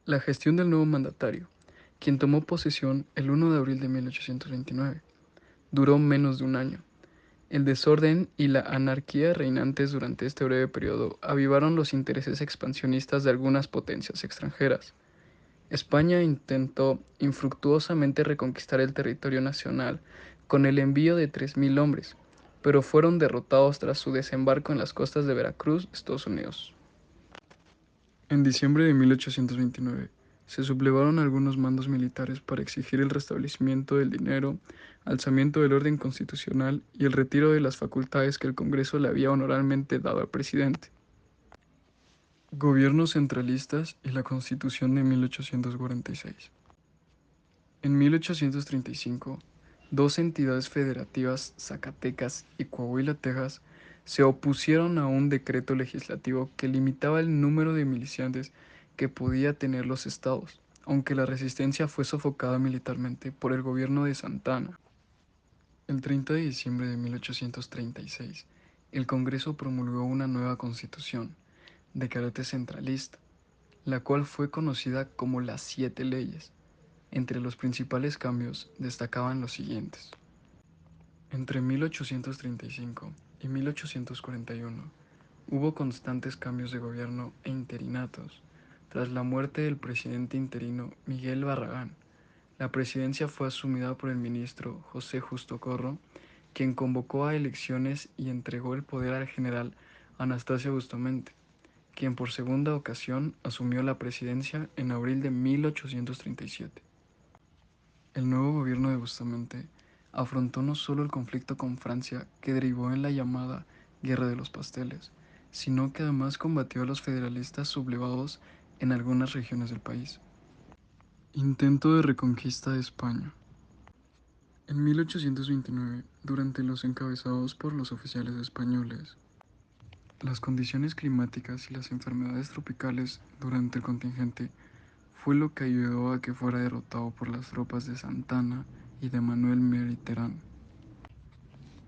La gestión del nuevo mandatario, quien tomó posesión el 1 de abril de 1829, duró menos de un año. El desorden y la anarquía reinantes durante este breve periodo avivaron los intereses expansionistas de algunas potencias extranjeras. España intentó infructuosamente reconquistar el territorio nacional con el envío de 3.000 hombres, pero fueron derrotados tras su desembarco en las costas de Veracruz, Estados Unidos. En diciembre de 1829, se sublevaron algunos mandos militares para exigir el restablecimiento del dinero, alzamiento del orden constitucional y el retiro de las facultades que el Congreso le había honorablemente dado al presidente. Gobiernos centralistas y la Constitución de 1846. En 1835, dos entidades federativas, Zacatecas y Coahuila, Texas, se opusieron a un decreto legislativo que limitaba el número de milicianes que podía tener los estados, aunque la resistencia fue sofocada militarmente por el gobierno de Santa Anna. El 30 de diciembre de 1836, el Congreso promulgó una nueva constitución, de carácter centralista, la cual fue conocida como las Siete Leyes. Entre los principales cambios destacaban los siguientes. Entre 1835 y 1841 hubo constantes cambios de gobierno e interinatos. Tras la muerte del presidente interino Miguel Barragán, la presidencia fue asumida por el ministro José Justo Corro, quien convocó a elecciones y entregó el poder al general Anastasio Bustamante, quien por segunda ocasión asumió la presidencia en abril de 1837. El nuevo gobierno de Bustamante afrontó no solo el conflicto con Francia que derivó en la llamada Guerra de los Pasteles, sino que además combatió a los federalistas sublevados en algunas regiones del país. Intento de reconquista de España. En 1829, durante los encabezados por los oficiales españoles, las condiciones climáticas y las enfermedades tropicales durante el contingente fue lo que ayudó a que fuera derrotado por las tropas de Santa Anna y de Manuel Meriterán.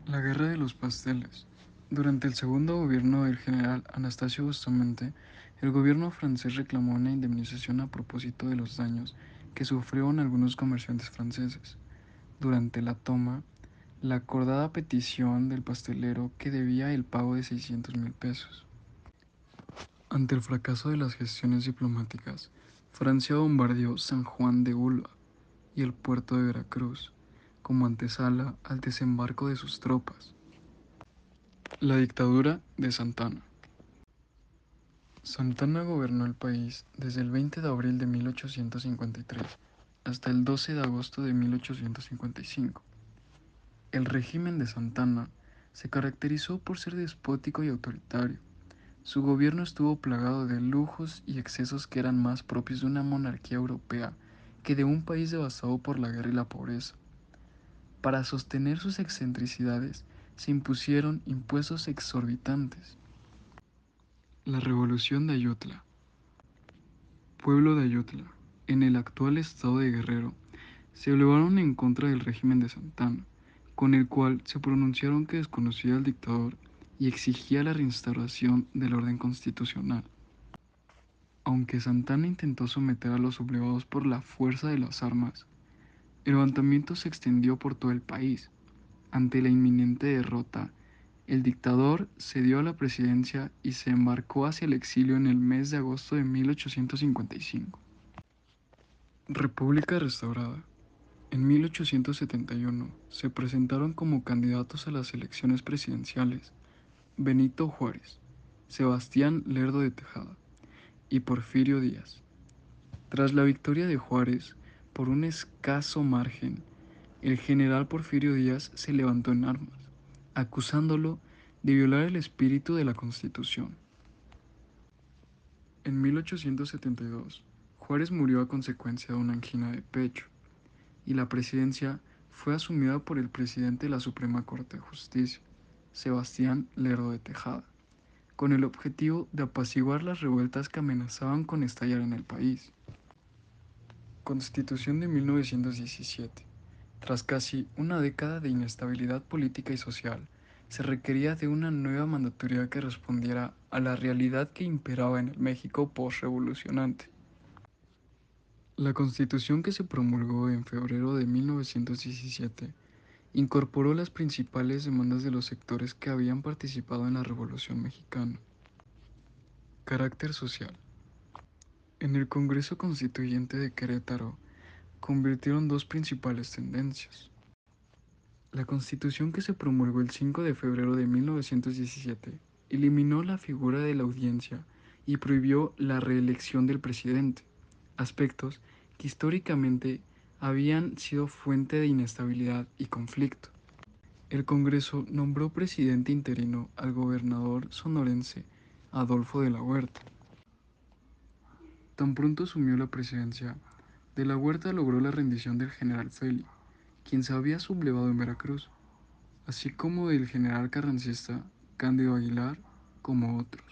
La Guerra de los Pasteles. Durante el segundo gobierno del general Anastasio Bustamante, el gobierno francés reclamó una indemnización a propósito de los daños que sufrieron algunos comerciantes franceses. Durante la toma, la acordada petición del pastelero que debía el pago de 600.000 pesos. Ante el fracaso de las gestiones diplomáticas, Francia bombardeó San Juan de Ulúa y el puerto de Veracruz, como antesala al desembarco de sus tropas. La dictadura de Santa Anna. Santa Anna gobernó el país desde el 20 de abril de 1853 hasta el 12 de agosto de 1855. El régimen de Santa Anna se caracterizó por ser despótico y autoritario. Su gobierno estuvo plagado de lujos y excesos que eran más propios de una monarquía europea que de un país devastado por la guerra y la pobreza. Para sostener sus excentricidades, se impusieron impuestos exorbitantes. La Revolución de Ayutla. Pueblo de Ayutla, en el actual estado de Guerrero, se elevaron en contra del régimen de Santa Anna, con el cual se pronunciaron que desconocía al dictador y exigía la reinstauración del orden constitucional. Aunque Santa Anna intentó someter a los sublevados por la fuerza de las armas, el levantamiento se extendió por todo el país. Ante la inminente derrota, el dictador cedió a la presidencia y se embarcó hacia el exilio en el mes de agosto de 1855. República restaurada. En 1871 se presentaron como candidatos a las elecciones presidenciales Benito Juárez, Sebastián Lerdo de Tejada y Porfirio Díaz. Tras la victoria de Juárez, por un escaso margen, el general Porfirio Díaz se levantó en armas, acusándolo de violar el espíritu de la Constitución. En 1872, Juárez murió a consecuencia de una angina de pecho, y la presidencia fue asumida por el presidente de la Suprema Corte de Justicia, Sebastián Lerdo de Tejada, con el objetivo de apaciguar las revueltas que amenazaban con estallar en el país. Constitución de 1917. Tras casi una década de inestabilidad política y social, se requería de una nueva mandataría que respondiera a la realidad que imperaba en el México postrevolucionante. La Constitución que se promulgó en febrero de 1917 incorporó las principales demandas de los sectores que habían participado en la Revolución Mexicana. Carácter social. En el Congreso Constituyente de Querétaro convirtieron dos principales tendencias. La Constitución que se promulgó el 5 de febrero de 1917 eliminó la figura de la audiencia y prohibió la reelección del presidente, aspectos que históricamente habían sido fuente de inestabilidad y conflicto. El Congreso nombró presidente interino al gobernador sonorense Adolfo de la Huerta. Tan pronto asumió la presidencia, de la Huerta logró la rendición del general Feli, quien se había sublevado en Veracruz, así como del general carrancista Cándido Aguilar, como otros.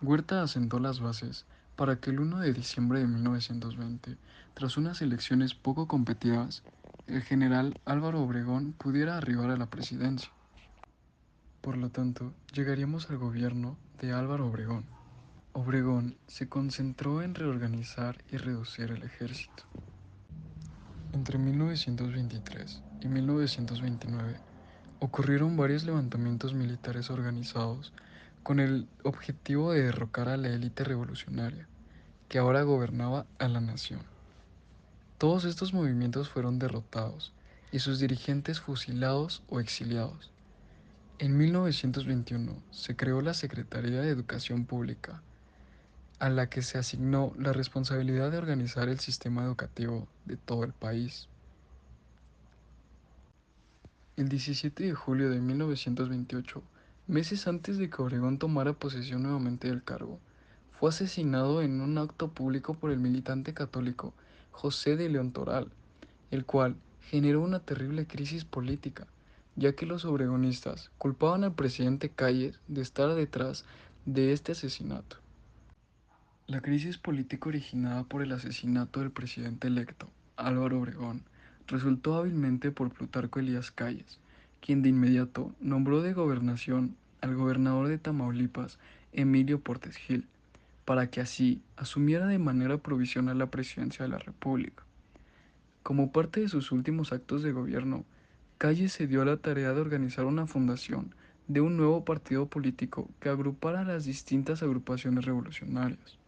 Huerta asentó las bases para que el 1 de diciembre de 1920, tras unas elecciones poco competidas, el general Álvaro Obregón pudiera arribar a la presidencia. Por lo tanto, llegaríamos al gobierno de Álvaro Obregón. Obregón se concentró en reorganizar y reducir el ejército. Entre 1923 y 1929 ocurrieron varios levantamientos militares organizados con el objetivo de derrocar a la élite revolucionaria, que ahora gobernaba a la nación. Todos estos movimientos fueron derrotados y sus dirigentes fusilados o exiliados. En 1921 se creó la Secretaría de Educación Pública, a la que se asignó la responsabilidad de organizar el sistema educativo de todo el país. El 17 de julio de 1928, meses antes de que Obregón tomara posesión nuevamente del cargo, fue asesinado en un acto público por el militante católico José de León Toral, el cual generó una terrible crisis política, ya que los obregonistas culpaban al presidente Calles de estar detrás de este asesinato. La crisis política originada por el asesinato del presidente electo, Álvaro Obregón, resultó hábilmente por Plutarco Elías Calles, quien de inmediato nombró de gobernación al gobernador de Tamaulipas, Emilio Portes Gil, para que así asumiera de manera provisional la presidencia de la República. Como parte de sus últimos actos de gobierno, Calles se dio a la tarea de organizar una fundación de un nuevo partido político que agrupara a las distintas agrupaciones revolucionarias.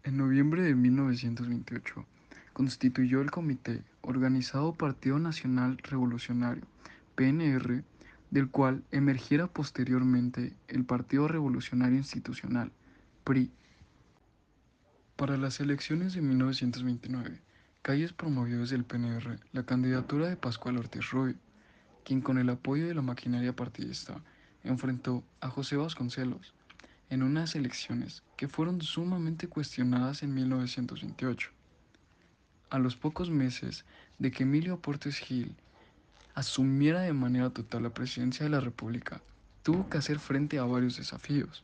En noviembre de 1928, constituyó el Comité Organizado Partido Nacional Revolucionario, PNR, del cual emergiera posteriormente el Partido Revolucionario Institucional, PRI. Para las elecciones de 1929, Calles promovió desde el PNR la candidatura de Pascual Ortiz Rubio, quien con el apoyo de la maquinaria partidista enfrentó a José Vasconcelos en unas elecciones que fueron sumamente cuestionadas en 1928. A los pocos meses de que Emilio Portes Gil asumiera de manera total la presidencia de la República, tuvo que hacer frente a varios desafíos: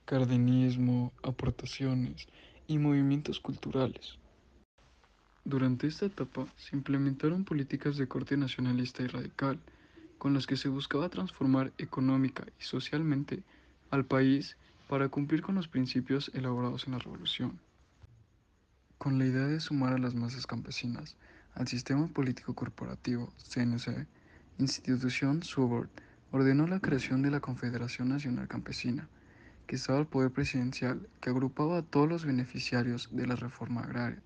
cardenismo, aportaciones y movimientos culturales. Durante esta etapa se implementaron políticas de corte nacionalista y radical, con las que se buscaba transformar económica y socialmente al país para cumplir con los principios elaborados en la Revolución. Con la idea de sumar a las masas campesinas al sistema político corporativo CNC, institución Subord ordenó la creación de la Confederación Nacional Campesina, que estaba al poder presidencial, que agrupaba a todos los beneficiarios de la reforma agraria.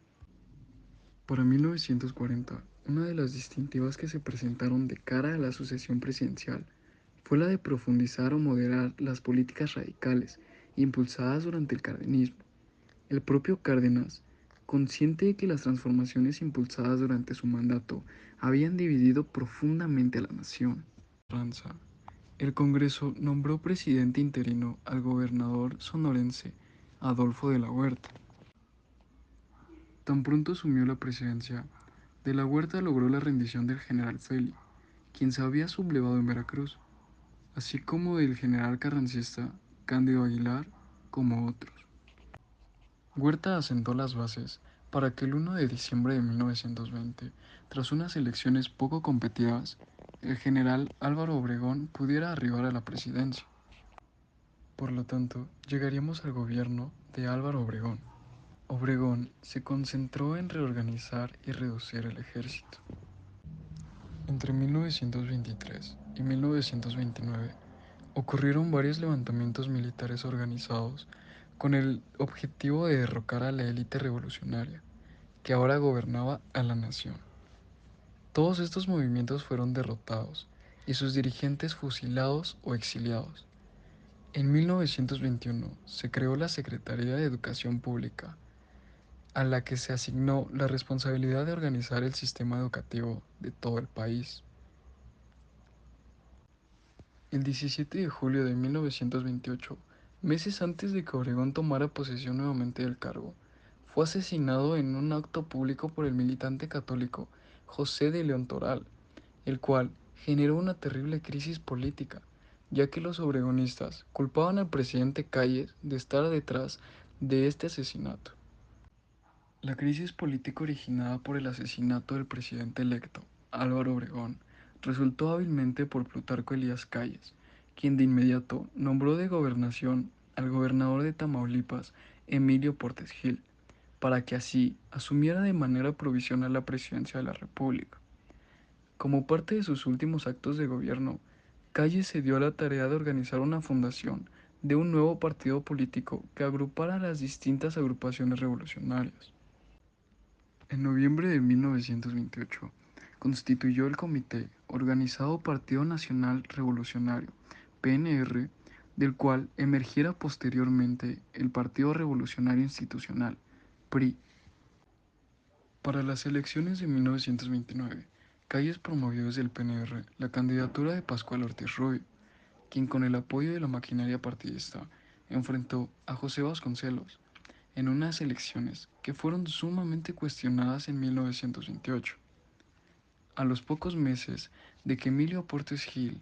Para 1940, una de las distintivas que se presentaron de cara a la sucesión presidencial fue la de profundizar o moderar las políticas radicales impulsadas durante el cardenismo. El propio Cárdenas, consciente de que las transformaciones impulsadas durante su mandato habían dividido profundamente a la nación. Franza. El Congreso nombró presidente interino al gobernador sonorense Adolfo de la Huerta. Tan pronto asumió la presidencia, de la Huerta logró la rendición del general Feli, quien se había sublevado en Veracruz, así como del general carrancista Cándido Aguilar, como otros. Huerta asentó las bases para que el 1 de diciembre de 1920, tras unas elecciones poco competidas, el general Álvaro Obregón pudiera arribar a la presidencia. Por lo tanto, llegaríamos al gobierno de Álvaro Obregón. Obregón se concentró en reorganizar y reducir el ejército. Entre 1923 y 1929 ocurrieron varios levantamientos militares organizados con el objetivo de derrocar a la élite revolucionaria que ahora gobernaba a la nación. Todos estos movimientos fueron derrotados y sus dirigentes fusilados o exiliados. En 1921 se creó la Secretaría de Educación Pública, a la que se asignó la responsabilidad de organizar el sistema educativo de todo el país. El 17 de julio de 1928, meses antes de que Obregón tomara posesión nuevamente del cargo, fue asesinado en un acto público por el militante católico José de León Toral, el cual generó una terrible crisis política, ya que los obregonistas culpaban al presidente Calles de estar detrás de este asesinato. La crisis política originada por el asesinato del presidente electo, Álvaro Obregón, resultó hábilmente por Plutarco Elías Calles, quien de inmediato nombró de gobernación al gobernador de Tamaulipas, Emilio Portes Gil, para que así asumiera de manera provisional la presidencia de la República. Como parte de sus últimos actos de gobierno, Calles se dio a la tarea de organizar una fundación de un nuevo partido político que agrupara a las distintas agrupaciones revolucionarias. En noviembre de 1928, constituyó el Comité Organizado Partido Nacional Revolucionario, PNR, del cual emergiera posteriormente el Partido Revolucionario Institucional, PRI. Para las elecciones de 1929, Calles promovió desde el PNR la candidatura de Pascual Ortiz Rubio, quien con el apoyo de la maquinaria partidista enfrentó a José Vasconcelos en unas elecciones que fueron sumamente cuestionadas en 1928. A los pocos meses de que Emilio Portes Gil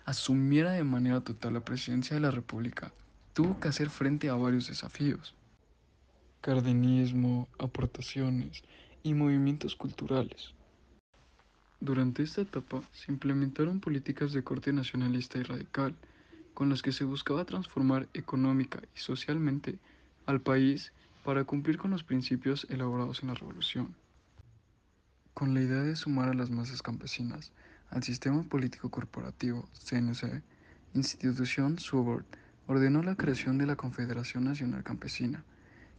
asumiera de manera total la presidencia de la República, tuvo que hacer frente a varios desafíos: cardenismo, aportaciones y movimientos culturales. Durante esta etapa se implementaron políticas de corte nacionalista y radical, con las que se buscaba transformar económica y socialmente al país para cumplir con los principios elaborados en la Revolución. Con la idea de sumar a las masas campesinas al sistema político corporativo CNC, Institución Subord ordenó la creación de la Confederación Nacional Campesina,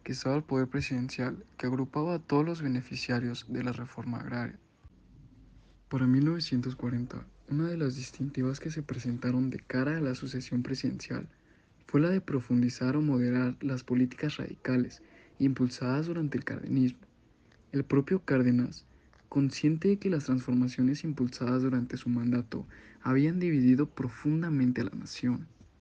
que estaba al poder presidencial, que agrupaba a todos los beneficiarios de la reforma agraria. Para 1940, una de las distintivas que se presentaron de cara a la sucesión presidencial fue la de profundizar o moderar las políticas radicales impulsadas durante el cardenismo. El propio Cárdenas, consciente de que las transformaciones impulsadas durante su mandato habían dividido profundamente a la nación,